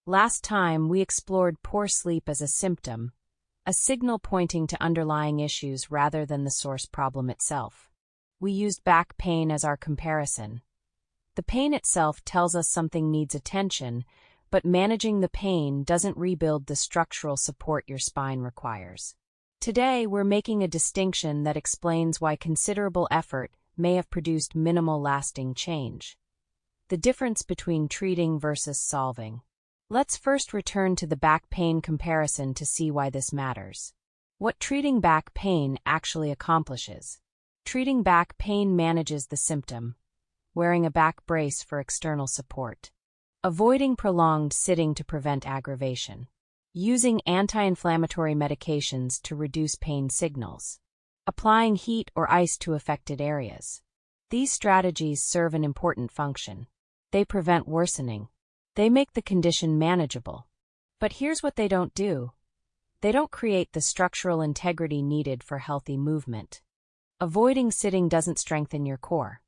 Last time, we explored poor sleep as a symptom, a signal pointing to underlying issues rather than the source problem itself. We used back pain as our comparison. The pain itself tells us something needs attention, but managing the pain doesn't rebuild the structural support your spine requires. Today, we're making a distinction that explains why considerable effort may have produced minimal lasting change. The difference between treating versus solving. Let's first return to the back pain comparison to see why this matters. What treating back pain actually accomplishes. Treating back pain manages the symptom, wearing a back brace for external support. Avoiding prolonged sitting to prevent aggravation. Using anti-inflammatory medications to reduce pain signals. Applying heat or ice to affected areas. These strategies serve an important function. They prevent worsening. They make the condition manageable. But here's what they don't do. They don't create the structural integrity needed for healthy movement. Avoiding sitting doesn't strengthen your core.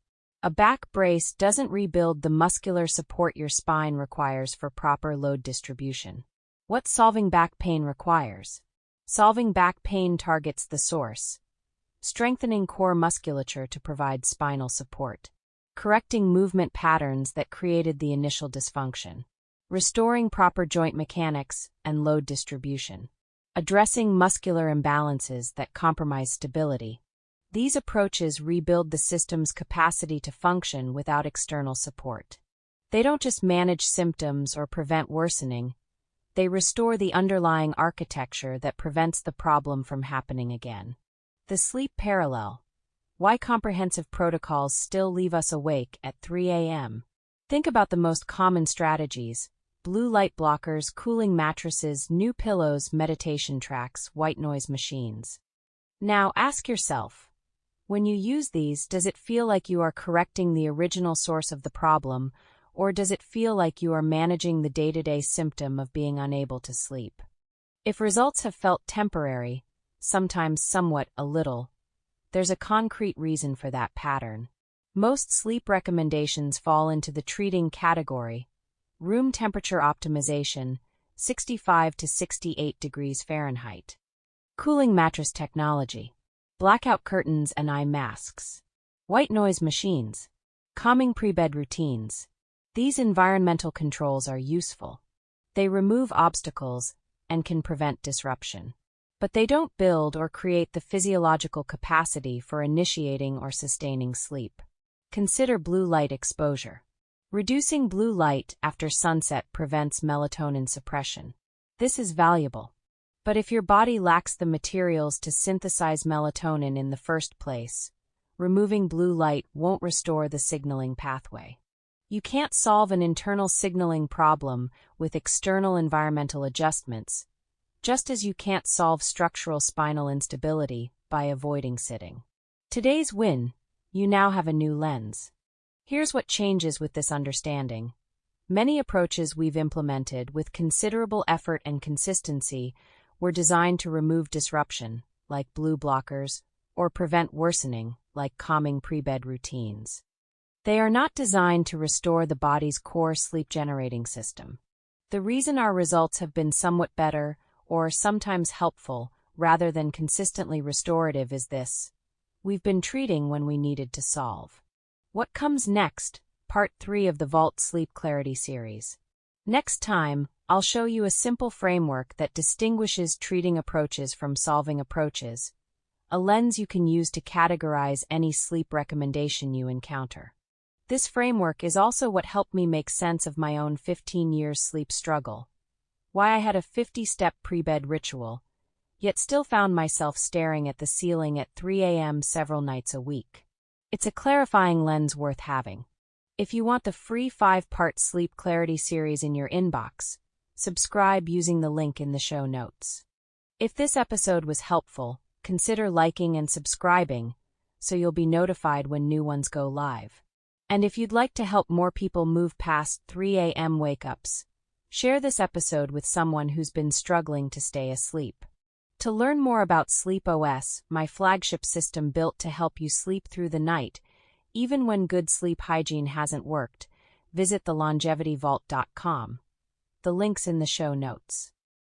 A back brace doesn't rebuild the muscular support your spine requires for proper load distribution. What solving back pain requires? Solving back pain targets the source. Strengthening core musculature to provide spinal support. Correcting movement patterns that created the initial dysfunction. Restoring proper joint mechanics and load distribution. Addressing muscular imbalances that compromise stability. These approaches rebuild the system's capacity to function without external support. They don't just manage symptoms or prevent worsening, they restore the underlying architecture that prevents the problem from happening again. The sleep parallel. Why comprehensive protocols still leave us awake at 3 a.m. Think about the most common strategies: blue light blockers, cooling mattresses, new pillows, meditation tracks, white noise machines. Now ask yourself, when you use these, does it feel like you are correcting the original source of the problem, or does it feel like you are managing the day-to-day symptom of being unable to sleep? If results have felt temporary, sometimes somewhat a little, there's a concrete reason for that pattern. Most sleep recommendations fall into the treating category. Room temperature optimization, 65 to 68 degrees Fahrenheit. Cooling mattress technology. Blackout curtains and eye masks. White noise machines. Calming pre-bed routines. These environmental controls are useful. They remove obstacles and can prevent disruption. But they don't build or create the physiological capacity for initiating or sustaining sleep. Consider blue light exposure. Reducing blue light after sunset prevents melatonin suppression. This is valuable. But if your body lacks the materials to synthesize melatonin in the first place, removing blue light won't restore the signaling pathway. You can't solve an internal signaling problem with external environmental adjustments, just as you can't solve structural spinal instability by avoiding sitting. Today's win: you now have a new lens. Here's what changes with this understanding. Many approaches we've implemented with considerable effort and consistency were designed to remove disruption, like blue blockers, or prevent worsening, like calming pre-bed routines. They are not designed to restore the body's core sleep-generating system. The reason our results have been somewhat better, or sometimes helpful, rather than consistently restorative is this: we've been treating when we needed to solve. What comes next? Part 3 of the Vault Sleep Clarity series. Next time, I'll show you a simple framework that distinguishes treating approaches from solving approaches, a lens you can use to categorize any sleep recommendation you encounter. This framework is also what helped me make sense of my own 15 years sleep struggle, why I had a 50-step pre-bed ritual, yet still found myself staring at the ceiling at 3 a.m. several nights a week. It's a clarifying lens worth having. If you want the free 5-part Sleep Clarity series in your inbox, subscribe using the link in the show notes. If this episode was helpful, consider liking and subscribing so you'll be notified when new ones go live. And if you'd like to help more people move past 3 a.m. wake-ups, share this episode with someone who's been struggling to stay asleep. To learn more about Sleep OS, my flagship system built to help you sleep through the night, even when good sleep hygiene hasn't worked, visit thelongevityvault.com. The link's in the show notes.